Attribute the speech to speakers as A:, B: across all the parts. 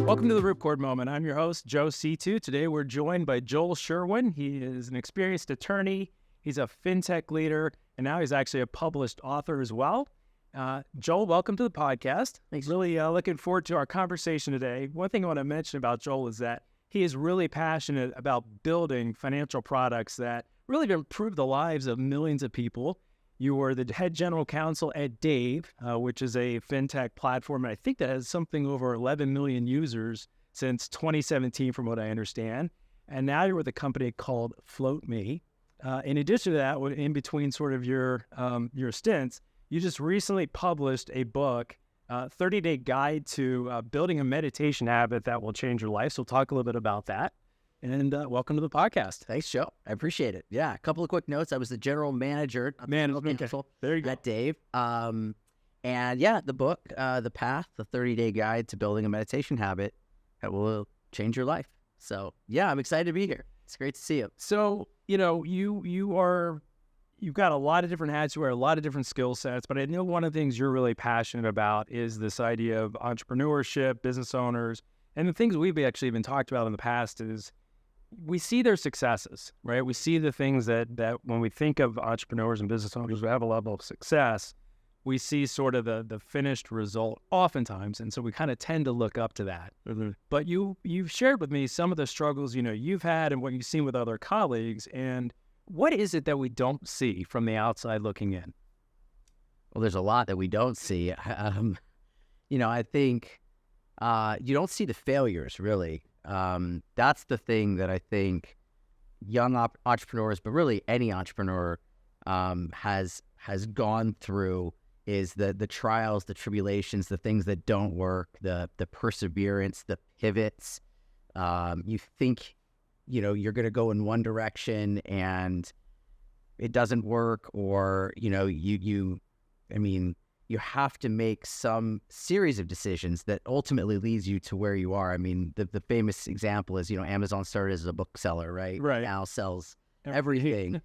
A: Welcome to the Ripcord Moment. I'm your host, Joe Seetoo. Today we're joined by Joel Sherwin. He is an experienced attorney. He's a fintech leader, and now he's actually a published author as well. Joel, welcome to the podcast.
B: Thanks.
A: Really looking forward to our conversation today. One thing I want to mention about Joel is that he is really passionate about building financial products that really improve the lives of millions of people. You were the head general counsel at Dave, which is a fintech platform, and I think that has something over 11 million users since 2017, from what I understand. And now you're with a company called FloatMe. In addition to that, in between sort of your stints, you just recently published a book, 30-Day Guide to Building a Meditation Habit That Will Change Your Life. So we'll talk a little bit about that. And welcome to the podcast.
B: Thanks, Joe. I appreciate it. Yeah, a couple of quick notes. I was the general manager
A: There you go.
B: at Dave. And yeah, the book, The Path, the 30-Day Guide to Building a Meditation Habit That Will Change Your Life. So yeah, I'm excited to be here. It's great to see you.
A: So, you've got a lot of different hats, you wear a lot of different skill sets, but I know one of the things you're really passionate about is this idea of entrepreneurship, business owners, and the things we've actually been talked about in the past is we see their successes, right? We see the things that when we think of entrepreneurs and business owners who have a level of success, we see sort of the finished result oftentimes, and so we kind of tend to look up to that.
B: Mm-hmm.
A: But you've shared with me some of the struggles you've had and what you've seen with other colleagues, and what is it that we don't see from the outside looking in?
B: Well, there's a lot that we don't see. I think you don't see the failures, really. That's the thing that I think young entrepreneurs, but really any entrepreneur has gone through, is the trials, the tribulations, the things that don't work, the perseverance, the pivots. You think, you're going to go in one direction and it doesn't work, or, you have to make some series of decisions that ultimately leads you to where you are. I mean, the famous example is, Amazon started as a bookseller, right?
A: Right.
B: Now sells everything.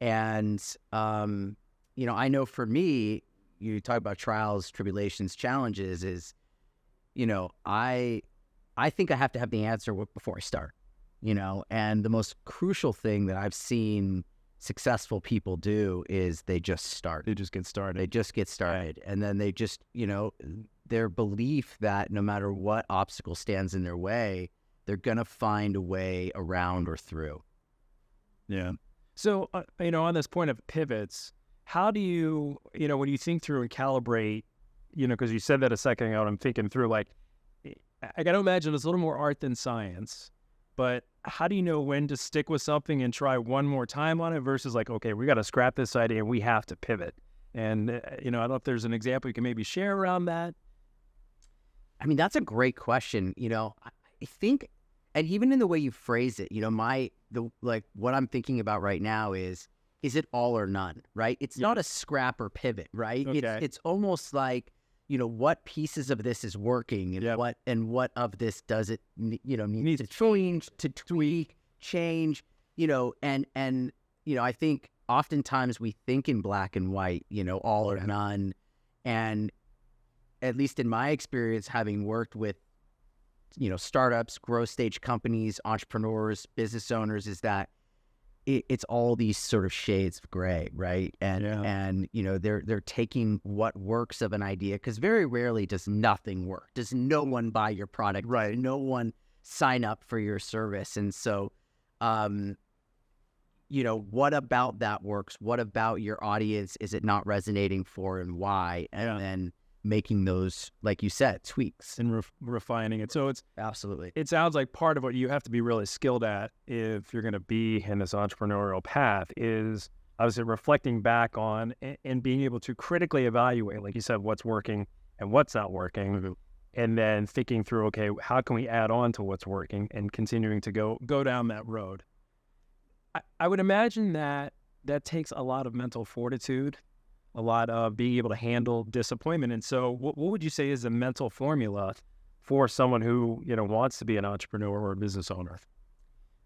B: And, I know for me, you talk about trials, tribulations, challenges is, I think I have to have the answer before I start, and the most crucial thing that I've seen successful people do is they just start.
A: They just get started.
B: And then they just, their belief that no matter what obstacle stands in their way, they're going to find a way around or through.
A: Yeah. So, on this point of pivots, how do you, when you think through and calibrate, because you said that a second ago, and I'm thinking through, like, I got to imagine it's a little more art than science, but how do you know when to stick with something and try one more time on it versus like, okay, we got to scrap this idea and we have to pivot? And, I don't know if there's an example you can maybe share around that.
B: I mean, that's a great question. I think, and even in the way you phrase it, what I'm thinking about right now is it all or none, right? It's not a scrap or pivot, right?
A: Okay.
B: It's almost like, what pieces of this is working and what of this does it, needs to change, to tweak, change, and I think oftentimes we think in black and white, all or none. And at least in my experience, having worked with, startups, growth stage companies, entrepreneurs, business owners, is that it's all these sort of shades of gray, right? And they're taking what works of an idea, because very rarely does nothing work. Does no one buy your product?
A: Right.
B: Does no one sign up for your service? And so, what about that works? What about your audience is it not resonating for, and why? And then making those, like you said, tweaks
A: and refining it. So
B: absolutely.
A: It sounds like part of what you have to be really skilled at if you're going to be in this entrepreneurial path is obviously reflecting back on and being able to critically evaluate, like you said, what's working and what's not working,
B: Mm-hmm.
A: and then thinking through, okay, how can we add on to what's working and continuing to go down that road. I would imagine that takes a lot of mental fortitude, a lot of being able to handle disappointment. And so what would you say is a mental formula for someone who, wants to be an entrepreneur or a business owner?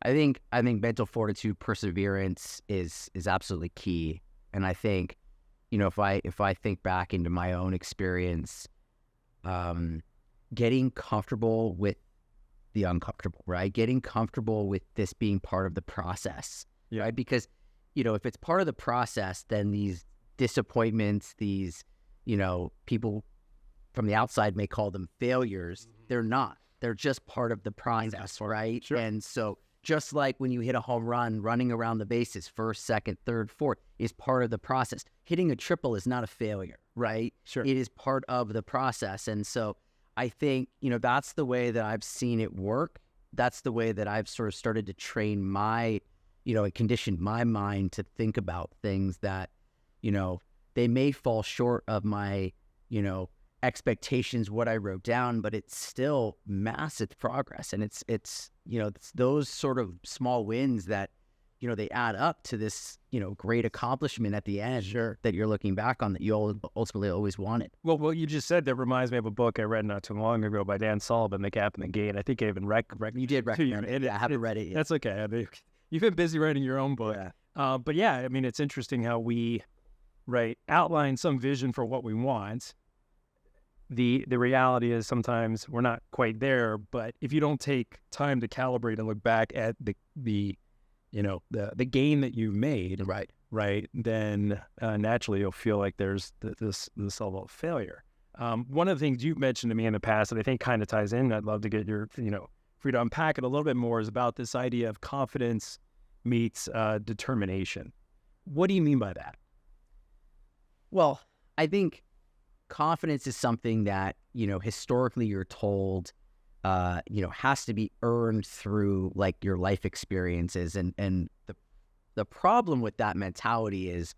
B: I think mental fortitude, perseverance is absolutely key. And I think, if I think back into my own experience, getting comfortable with the uncomfortable, right? Getting comfortable with this being part of the process, right? Because, if it's part of the process, then these disappointments, these, people from the outside may call them failures. They're not. They're just part of the process, right?
A: Sure.
B: And so just like when you hit a home run, running around the bases, first, second, third, fourth, is part of the process. Hitting a triple is not a failure, right?
A: Sure.
B: It is part of the process. And so I think, that's the way that I've seen it work. That's the way that I've sort of started to train my, and conditioned my mind to think about things that, they may fall short of my, expectations, what I wrote down, but it's still massive progress. And it's those sort of small wins that, they add up to this, great accomplishment at the end that you're looking back on that you ultimately always wanted.
A: Well, what you just said, that reminds me of a book I read not too long ago by Dan Sullivan, The Gap and the Gain. I think I even
B: You did recommend it. I haven't read it yet.
A: That's okay. I mean, you've been busy writing your own book.
B: Yeah.
A: But yeah, I mean, it's interesting how we, outline some vision for what we want. The reality is sometimes we're not quite there, but if you don't take time to calibrate and look back at the gain that you made, right, then naturally you'll feel like there's this level of failure. One of the things you've mentioned to me in the past that I think kind of ties in, I'd love to get your, for you to unpack it a little bit more, is about this idea of confidence meets determination. What do you mean by that?
B: Well, I think confidence is something that, historically you're told, has to be earned through like your life experiences. And the problem with that mentality is,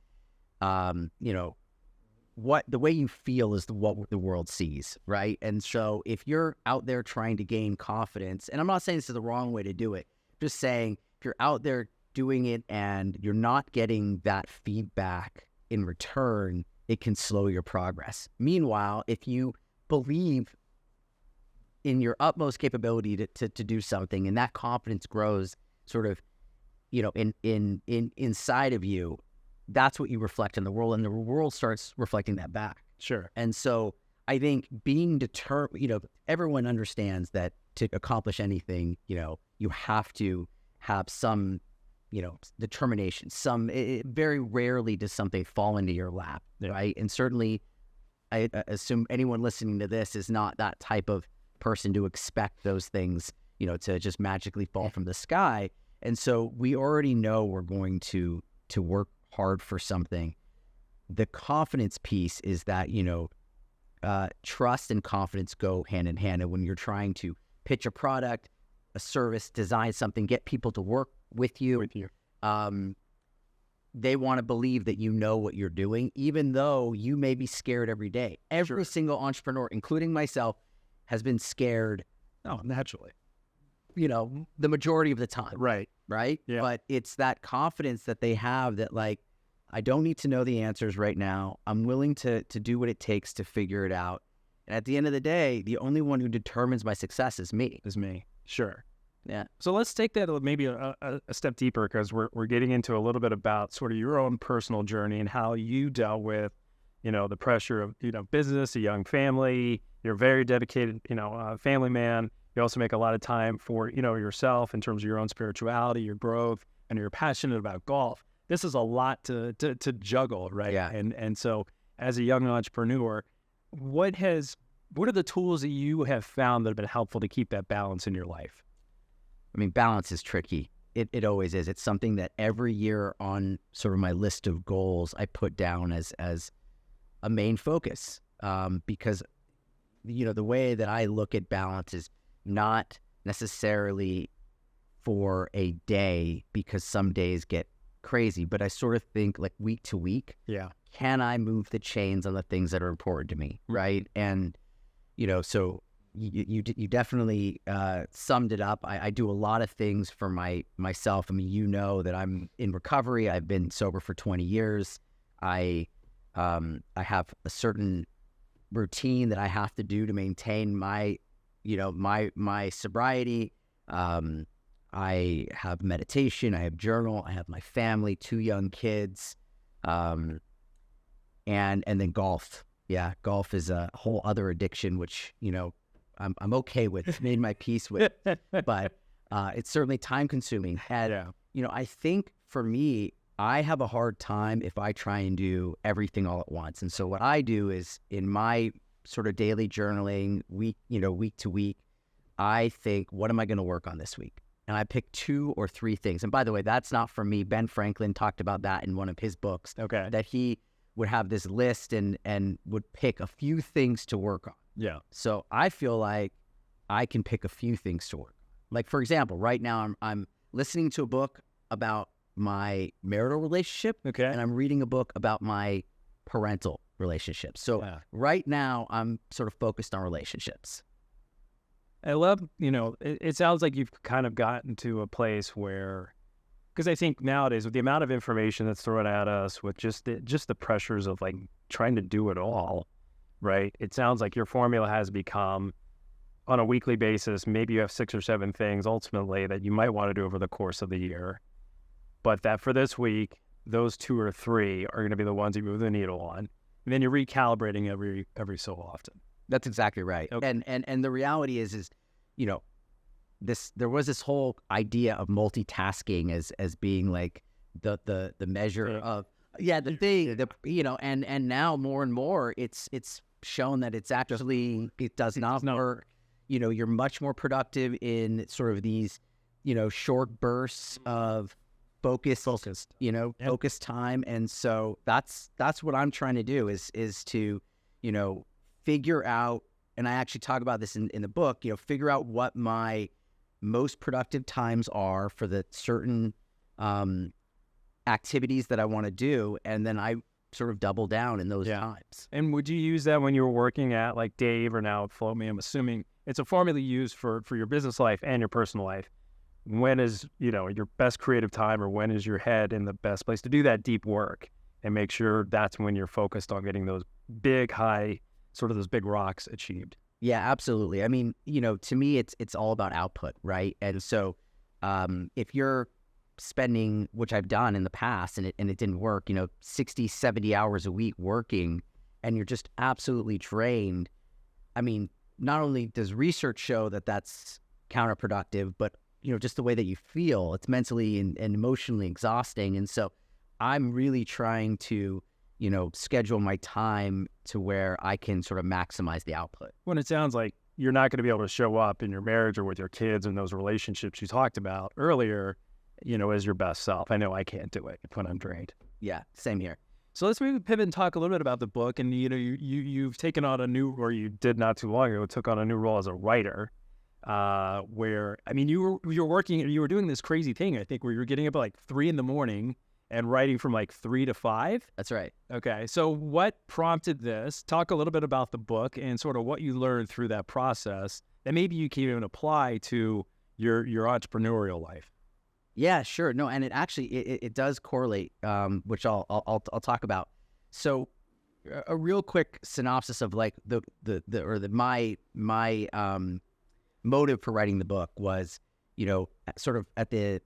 B: what the way you feel is what the world sees, right? And so if you're out there trying to gain confidence, and I'm not saying this is the wrong way to do it, just saying if you're out there doing it and you're not getting that feedback in return, it can slow your progress. Meanwhile, if you believe in your utmost capability to do something, and that confidence grows sort of, in inside of you, that's what you reflect in the world, and the world starts reflecting that back.
A: Sure.
B: And so I think being determined, everyone understands that to accomplish anything, you have to have some, determination. Very rarely does something fall into your lap, right? And certainly I assume anyone listening to this is not that type of person to expect those things, to just magically fall from the sky. And so we already know we're going to work hard for something. The confidence piece is that, trust and confidence go hand in hand. And when you're trying to pitch a product, a service, design something, get people to work with you, they want to believe that you know what you're doing, even though you may be scared every day. Every single entrepreneur, including myself, has been scared.
A: Oh, naturally.
B: The majority of the time.
A: Right.
B: Yeah. But it's that confidence that they have that, like, I don't need to know the answers right now. I'm willing to do what it takes to figure it out. And at the end of the day, the only one who determines my success is me.
A: Sure.
B: Yeah.
A: So let's take that maybe a step deeper, because we're getting into a little bit about sort of your own personal journey and how you dealt with, the pressure of, business, a young family. You're a very dedicated, family man. You also make a lot of time for, yourself in terms of your own spirituality, your growth, and you're passionate about golf. This is a lot to juggle, right?
B: Yeah.
A: And so as a young entrepreneur, what are the tools that you have found that have been helpful to keep that balance in your life?
B: I mean, balance is tricky. It always is. It's something that every year on sort of my list of goals, I put down as a main focus, because, the way that I look at balance is not necessarily for a day, because some days get crazy, but I sort of think like week to week.
A: Yeah.
B: Can I move the chains on the things that are important to me, right? And, so you definitely summed it up. I do a lot of things for myself. I mean, that I'm in recovery. I've been sober for 20 years. I have a certain routine that I have to do to maintain my sobriety. I have meditation. I have journal. I have my family, 2 young kids, and then golf. Yeah, golf is a whole other addiction, which I'm okay with, made my peace with, but it's certainly time consuming. And, I think for me, I have a hard time if I try and do everything all at once. And so what I do is in my sort of daily journaling, week to week, I think, what am I going to work on this week? And I pick 2 or 3 things. And by the way, that's not from me. Ben Franklin talked about that in one of his books.
A: Okay.
B: That he would have this list and would pick a few things to work on.
A: Yeah.
B: So I feel like I can pick a few things to work on. Like, for example, right now I'm listening to a book about my marital relationship.
A: Okay.
B: And I'm reading a book about my parental relationship. So right now I'm sort of focused on relationships.
A: I love, it sounds like you've kind of gotten to a place where, because I think nowadays with the amount of information that's thrown at us, with just the pressures of like trying to do it all, right? It sounds like your formula has become on a weekly basis, maybe you have 6 or 7 things ultimately that you might want to do over the course of the year. But that for this week, those 2 or 3 are going to be the ones you move the needle on. And then you're recalibrating every so often.
B: That's exactly right. Okay. And the reality is, there was this whole idea of multitasking as being like the measure of the thing, and now more and more it's shown that it's actually it does not work. You're much more productive in sort of these, short bursts of focused time. And so that's what I'm trying to do is to, figure out, and I actually talk about this in the book, figure out what my most productive times are for the certain activities that I want to do. And then I sort of double down in those times.
A: And would you use that when you were working at like Dave or now at Float Me? I'm assuming it's a formula you use for your business life and your personal life. When is, your best creative time, or when is your head in the best place to do that deep work and make sure that's when you're focused on getting those big, high, sort of those big rocks achieved?
B: Yeah, absolutely. I mean, to me, it's all about output, right? And so if you're spending, which I've done in the past and it didn't work, 60, 70 hours a week working, and you're just absolutely drained. I mean, not only does research show that that's counterproductive, but just the way that you feel, it's mentally and emotionally exhausting. And so I'm really trying to, schedule my time to where I can sort of maximize the output.
A: When it sounds like you're not going to be able to show up in your marriage or with your kids and those relationships you talked about earlier, as your best self. I know I can't do it when I'm drained.
B: Yeah, same here.
A: So let's maybe pivot and talk a little bit about the book. And, you've taken on you did not too long ago, took on a new role as a writer. Where, I mean, you were doing this crazy thing, I think, where you were getting up at like 3 a.m. and writing from like 3 to 5.
B: That's right.
A: Okay. So what prompted this? Talk a little bit about the book and sort of what you learned through that process that maybe you can even apply to your entrepreneurial life.
B: Yeah, sure. No, and it actually, it does correlate, which I'll talk about. So a real quick synopsis of like my motive for writing the book was, sort of at the,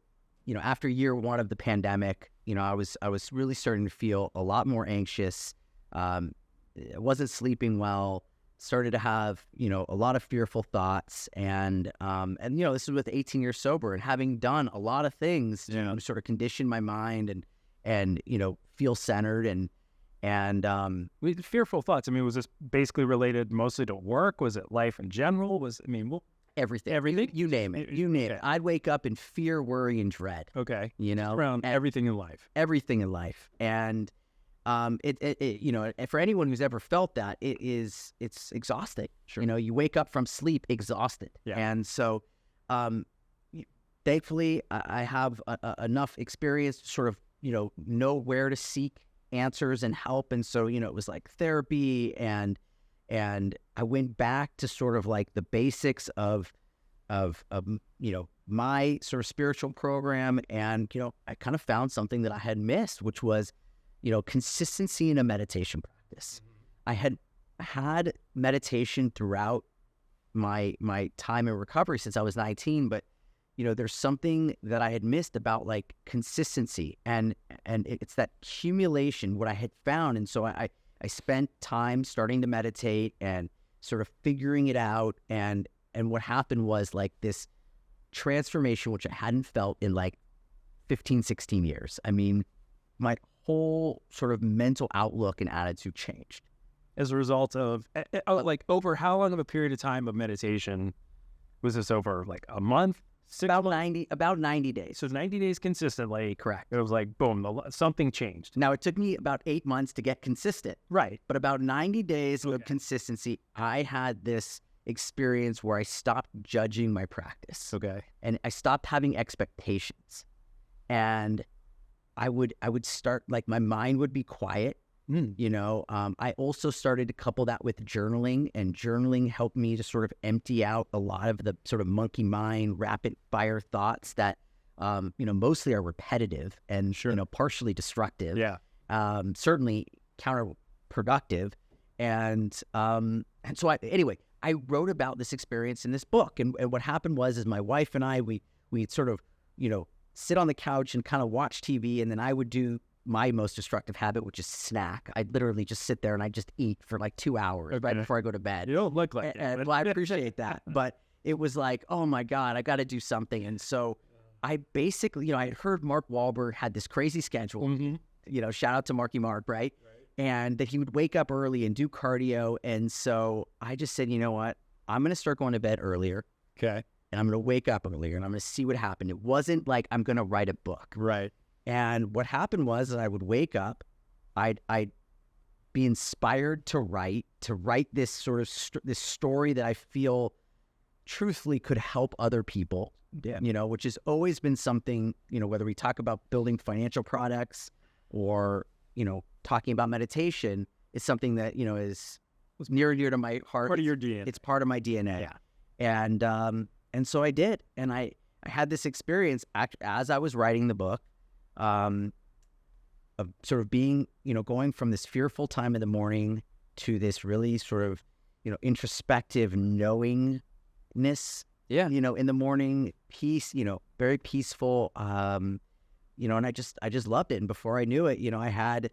B: after year 1 of the pandemic, I was really starting to feel a lot more anxious. I wasn't sleeping well, started to have, a lot of fearful thoughts. And this is with 18 years sober and having done a lot of things to sort of condition my mind and feel centered and
A: with fearful thoughts. I mean, was this basically related mostly to work? Was it life in general?
B: Everything. You name it.
A: Okay.
B: I'd wake up in fear, worry, and dread.
A: Okay.
B: Around
A: everything in life.
B: Everything in life. And for anyone who's ever felt that, it's exhausting.
A: Sure.
B: You wake up from sleep exhausted.
A: Yeah.
B: And so, thankfully, I have enough experience to sort of, know where to seek answers and help. And so, it was like therapy and I went back to sort of like the basics of my sort of spiritual program. And, I kind of found something that I had missed, which was, consistency in a meditation practice. Mm-hmm. I had meditation throughout my time in recovery since I was 19, but, there's something that I had missed about like consistency and it's that accumulation, what I had found. And so I spent time starting to meditate and sort of figuring it out. And what happened was like this transformation, which I hadn't felt in like 15, 16 years. I mean, my whole sort of mental outlook and attitude changed.
A: As a result of, like, over how long of a period of time of meditation was this? Over like a month?
B: About 90 days.
A: So 90 days consistently.
B: Correct.
A: It was like, boom, something changed.
B: Now, it took me about 8 months to get consistent.
A: Right.
B: But about 90 days of consistency, I had this experience where I stopped judging my practice.
A: Okay.
B: And I stopped having expectations. And I would start, like, my mind would be quiet. You know, I also started to couple that with journaling, and journaling helped me to sort of empty out a lot of the sort of monkey mind, rapid fire thoughts that, you know, mostly are repetitive and, you know, partially destructive.
A: Yeah.
B: Certainly counterproductive. And so I wrote about this experience in this book. And what happened was my wife and I, we sort of, you know, sit on the couch and kind of watch TV, and then I would do my most destructive habit, which is snack. I'd literally just sit there and I'd just eat for like 2 hours right before I go to bed.
A: You don't look like it.
B: And well, I appreciate that. But it was like, oh my God, I got to do something. And so I basically, you know, I had heard Mark Wahlberg had this crazy schedule, you know, shout out to Marky Mark, right? And that he would wake up early and do cardio. And so I just said, you know what, I'm going to start going to bed earlier.
A: Okay.
B: And I'm going to wake up earlier and I'm going to see what happened. It wasn't like I'm going to write a book.
A: Right.
B: And what happened was that I would wake up, I'd be inspired to write this sort of this story that I feel truthfully could help other people, you know, which has always been something, you know, whether we talk about building financial products or, you know, talking about meditation, is something that, you know, is near and dear to my heart.
A: Part of your DNA.
B: It's part of my DNA. Yeah. And so I did. And I had this experience as I was writing the book, of sort of being, you know, going from this fearful time in the morning to this really sort of, you know, introspective knowingness, you know, in the morning, peace, you know, very peaceful, you know, and I just loved it. And before I knew it, you know, I had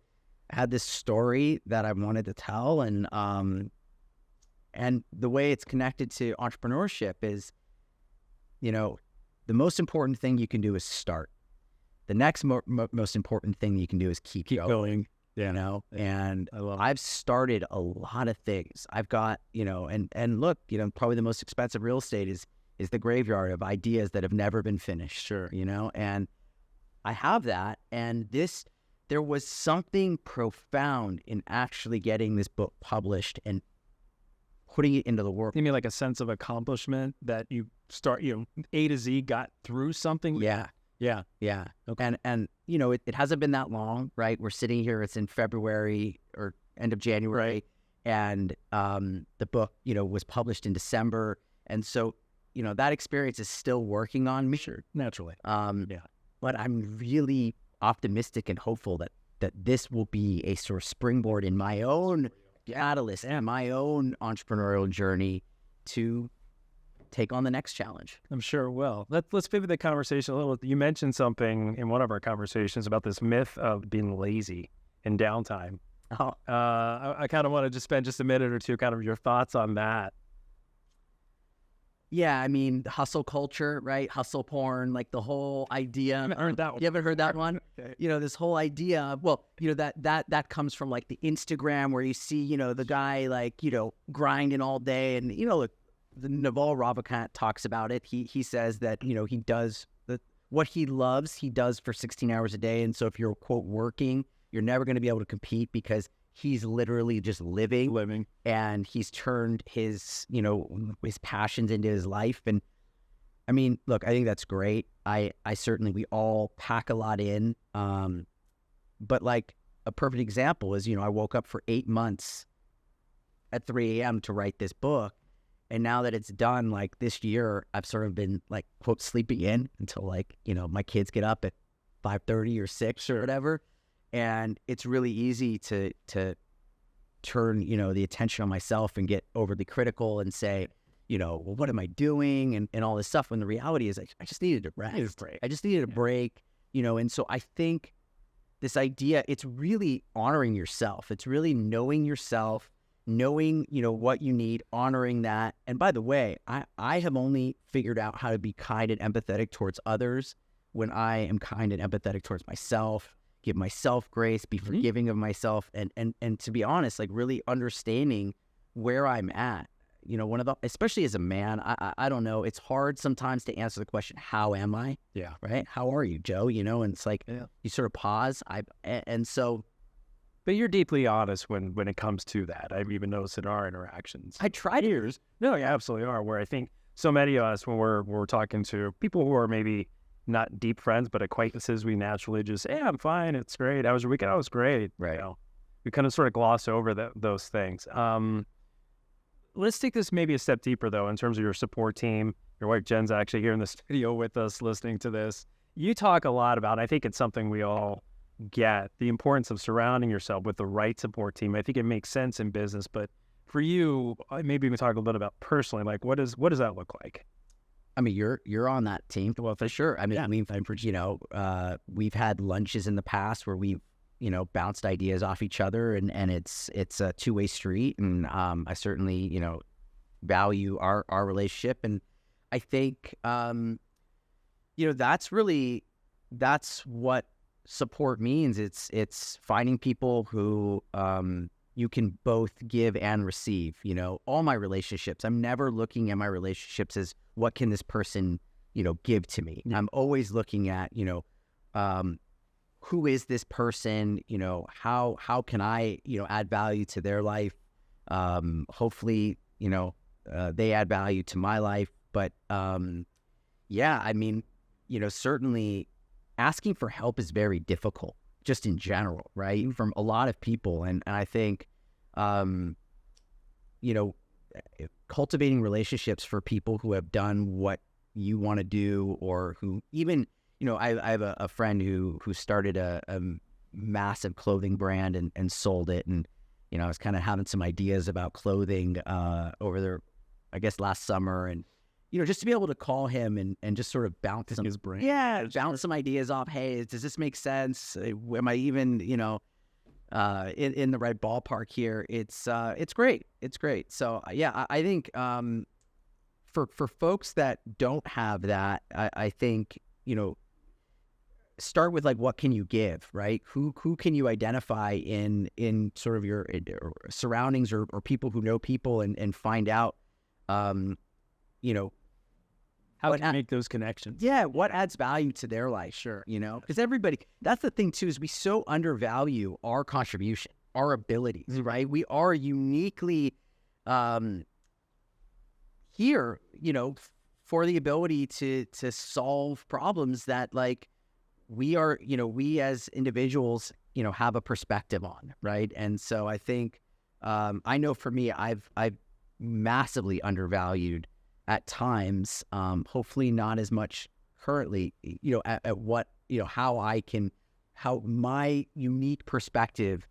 B: this story that I wanted to tell. And the way it's connected to entrepreneurship is, you know, the most important thing you can do is start. The next most important thing you can do is keep going. You know, and I've started a lot of things. I've got, you know, and look, you know, probably the most expensive real estate is the graveyard of ideas that have never been finished.
A: Sure.
B: You know, and I have that. And there was something profound in actually getting this book published and putting it into the work.
A: You mean like a sense of accomplishment that you know, A to Z got through something?
B: Yeah. Okay. And you know, it hasn't been that long, right? We're sitting here, it's in February or end of January, and the book, you know, was published in December. And so, you know, that experience is still working on me.
A: Sure, naturally.
B: But I'm really optimistic and hopeful that this will be a sort of springboard in my own catalyst and my own entrepreneurial journey to take on the next challenge.
A: I'm sure it will. Let's pivot the conversation a little. You mentioned something in one of our conversations about this myth of being lazy in downtime. I kind of want to just spend just a minute or two, kind of your thoughts on that.
B: Yeah, I mean, hustle culture, right? Hustle porn, like the whole idea.
A: I haven't heard that one.
B: You haven't heard that one?
A: Okay.
B: You know, this whole idea of, well, you know, that comes from like the Instagram where you see, you know, the guy like, you know, grinding all day. And, you know, look, the Naval Ravikant talks about it. He says that, you know, he does what he loves, he does for 16 hours a day. And so if you're, quote, working, you're never going to be able to compete because he's literally just living, and he's turned his, you know, his passions into his life. And I mean, look, I think that's great. I certainly, we all pack a lot in. But like a perfect example is, you know, I woke up for 8 months at 3 a.m. to write this book. And now that it's done, like this year, I've sort of been like, quote, sleeping in until like, you know, my kids get up at 5:30 or 6 or whatever. And it's really easy to turn, you know, the attention on myself and get overly critical and say, you know, well, what am I doing? And all this stuff. When the reality is I just needed a rest. I just needed a break, you know. And so I think this idea, it's really honoring yourself. It's really knowing yourself knowing, what you need, honoring that. And by the way, I have only figured out how to be kind and empathetic towards others when I am kind and empathetic towards myself, give myself grace, be forgiving of myself, and to be honest, like really understanding where I'm at. Especially as a man, I don't know. It's hard sometimes to answer the question, how am I?
A: Yeah.
B: Right? How are you, Joe? And it's like, you sort of pause.
A: But you're deeply honest when it comes to that. I've even noticed in our interactions.
B: I try to.
A: No, you absolutely are. Where I think so many of us, when we're talking to people who are maybe not deep friends, but acquaintances, we naturally just, hey, I'm fine. It's great. How was your weekend? I was great.
B: Right.
A: We kind of sort of gloss over those things. Let's take this maybe a step deeper, though, in terms of your support team. Your wife, Jen's actually here in the studio with us listening to this. You talk a lot about, I think it's something we all get, the importance of surrounding yourself with the right support team. I think it makes sense in business, but for you, maybe we can talk a little bit about personally, like what does that look like?
B: I mean, you're on that team. Well, for sure. I mean, we've had lunches in the past where we've, bounced ideas off each other, and it's a two-way street. And I certainly, value our relationship. And I think, that's what support means. It's finding people who you can both give and receive. All my relationships, I'm never looking at my relationships as what can this person give to me. I'm always looking at who is this person, how can I add value to their life. Hopefully they add value to my life. But certainly asking for help is very difficult, just in general, right? From a lot of people. And I think, cultivating relationships for people who have done what you want to do, or who even, I have a friend who started a massive clothing brand and sold it. And, I was kind of having some ideas about clothing over there, I guess last summer. And, just to be able to call him and just sort of bounce
A: his brain.
B: Yeah, bounce some ideas off. Hey, does this make sense? Am I even, in the right ballpark here? It's great. It's great. So I think for folks that don't have that, I think, start with like, what can you give, right? Who can you identify in sort of your surroundings or people who know people, and find out,
A: how can you make those connections?
B: Yeah, what adds value to their life?
A: Sure.
B: Because that's the thing too, is we so undervalue our contribution, our abilities, right? We are uniquely here, for the ability to solve problems that like we are, we as individuals, have a perspective on, right? And so I think, I know for me, I've massively undervalued at times, hopefully not as much currently, at what, how my unique perspective,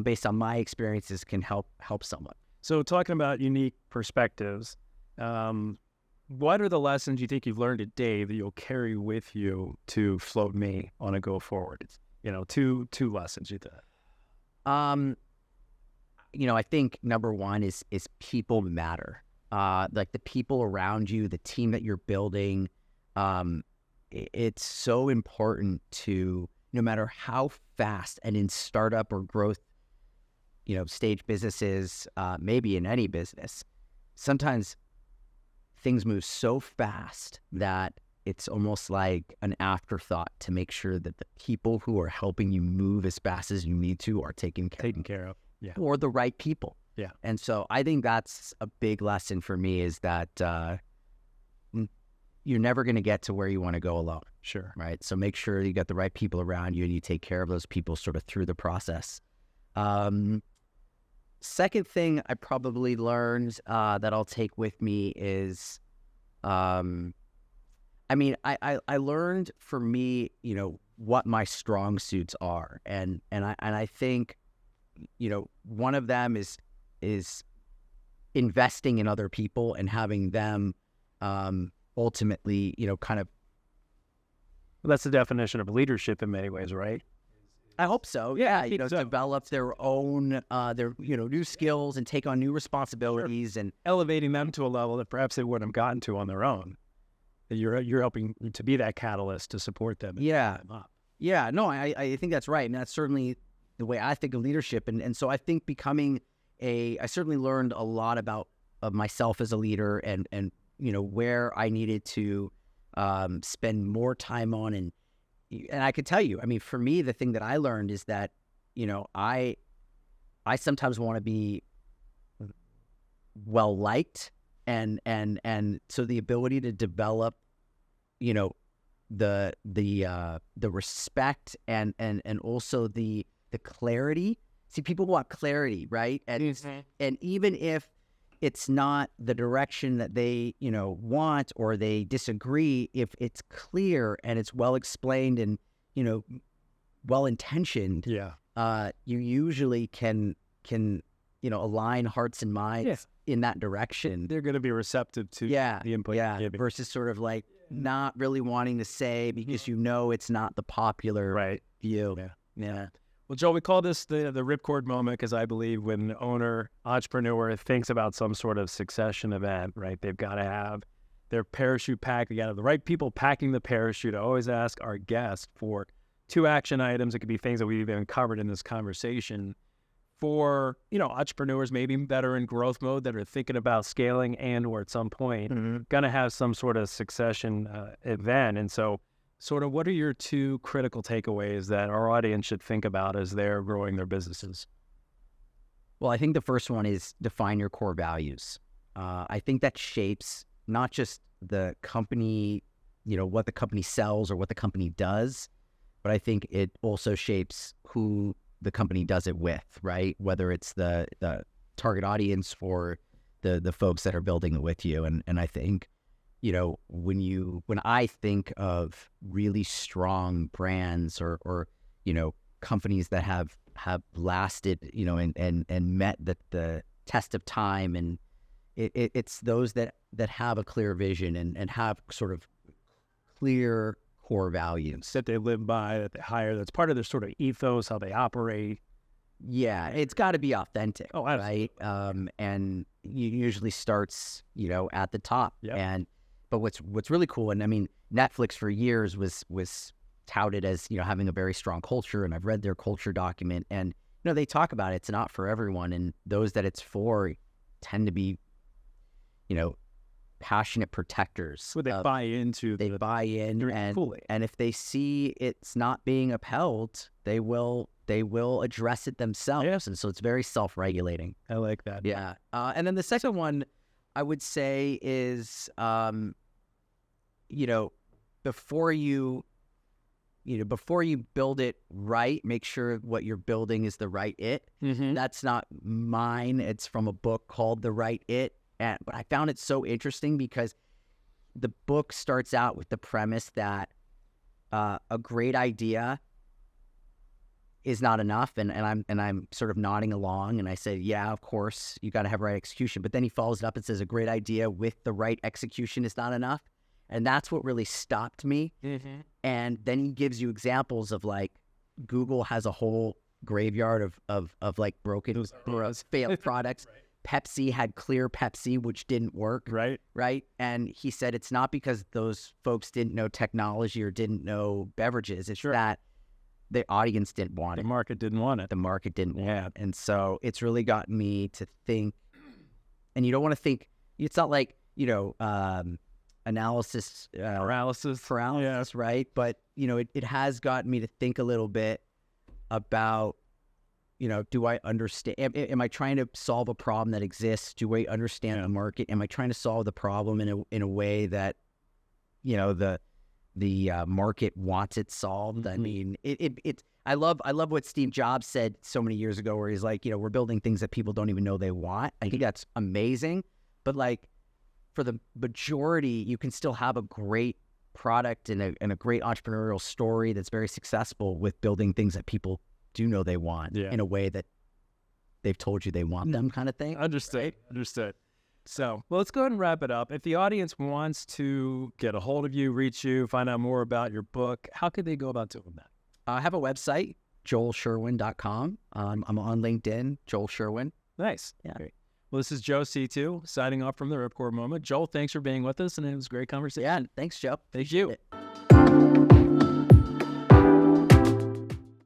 B: based on my experiences, can help someone.
A: So talking about unique perspectives, what are the lessons you think you've learned today that you'll carry with you to float me on a go forward? Two lessons you think.
B: I think number one is people matter. Like the people around you, the team that you're building, it's so important to, no matter how fast, and in startup or growth, stage businesses, maybe in any business, sometimes things move so fast that it's almost like an afterthought to make sure that the people who are helping you move as fast as you need to are taken care of.
A: Yeah.
B: Or the right people.
A: Yeah.
B: And so I think that's a big lesson for me, is that you're never going to get to where you want to go alone.
A: Sure.
B: Right. So make sure you got the right people around you, and you take care of those people sort of through the process. Second thing I probably learned that I'll take with me is, I learned, for me, what my strong suits are. And I think, one of them is investing in other people and having them ultimately, kind of.
A: Well, that's the definition of leadership in many ways, right?
B: I hope so.
A: Yeah,
B: develop their own, new skills and take on new responsibilities and
A: elevating them to a level that perhaps they wouldn't have gotten to on their own. You're helping to be that catalyst to support them.
B: Yeah. No, I think that's right. And that's certainly the way I think of leadership. And so I think I certainly learned a lot of myself as a leader and where I needed to spend more time on. And I could tell you, I mean, for me, the thing that I learned is that, I sometimes want to be well-liked and so the ability to develop, the respect and also the clarity. See, people want clarity, right? And even if it's not the direction that they, want or they disagree, if it's clear and it's well explained and, well intentioned, you usually can align hearts and minds in that direction.
A: They're going to be receptive to the input.
B: Versus sort of like not really wanting to say because it's not the popular view. Yeah.
A: Well, Joel, we call this the Ripcord Moment because I believe when an owner, entrepreneur thinks about some sort of succession event, right, they've got to have their parachute packed. They got to have the right people packing the parachute. I always ask our guests for 2 action items. It could be things that we've even covered in this conversation for, entrepreneurs maybe that are in growth mode that are thinking about scaling and or at some point going to have some sort of succession event. And so sort of what are your 2 critical takeaways that our audience should think about as they're growing their businesses?
B: Well, I think the first one is define your core values. I think that shapes not just the company, what the company sells or what the company does, but I think it also shapes who the company does it with, right? Whether it's the target audience or the folks that are building it with you. And I think, when I think of really strong brands or companies that have lasted, and met the test of time, and it's those that have a clear vision and have sort of clear core values
A: that they live by, that they hire, that's part of their sort of ethos, how they operate.
B: Yeah, it's got to be authentic.
A: Oh, absolutely.
B: Right? And it usually starts, at the top.
A: Yep.
B: But what's really cool, and I mean, Netflix for years was touted as, having a very strong culture, and I've read their culture document, and, they talk about it's not for everyone, and those that it's for tend to be, passionate protectors.
A: So they buy into.
B: They buy in, and if they see it's not being upheld, they will address it themselves.
A: Yes.
B: And so it's very self-regulating.
A: I like that.
B: Yeah. And then the second one I would say is, before you build it right, make sure what you're building is the right it. That's not mine. It's from a book called The Right It. But I found it so interesting because the book starts out with the premise that a great idea is not enough, and I'm sort of nodding along, and I say, yeah, of course, you got to have right execution. But then he follows it up and says, a great idea with the right execution is not enough, and that's what really stopped me. And then he gives you examples of like Google has a whole graveyard of like broken or failed products.
A: Right.
B: Pepsi had Clear Pepsi, which didn't work.
A: Right.
B: And he said it's not because those folks didn't know technology or didn't know beverages. It's that the audience didn't want it.
A: The market didn't want it.
B: The market didn't want it. And so it's really gotten me to think, and you don't want to think, it's not like, analysis, paralysis, right? But, it has gotten me to think a little bit about, do I understand, am I trying to solve a problem that exists? Do I understand the market? Am I trying to solve the problem in a way that, the market wants it solved? I mean, I love what Steve Jobs said so many years ago, where he's like, we're building things that people don't even know they want. I think that's amazing. But like, for the majority, you can still have a great product and a great entrepreneurial story that's very successful with building things that people do know they want in a way that they've told you they want them, kind of thing.
A: Understood. So, well, let's go ahead and wrap it up. If the audience wants to get a hold of you, reach you, find out more about your book, how could they go about doing that?
B: I have a website, joelsherwin.com. I'm on LinkedIn, Joel Sherwin.
A: Nice.
B: Yeah.
A: Great. Well, this is Joe Seetoo signing off from the Ripcord Moment. Joel, thanks for being with us, and it was a great conversation.
B: Yeah, thanks, Joe.
A: Thank you.
B: Appreciate it.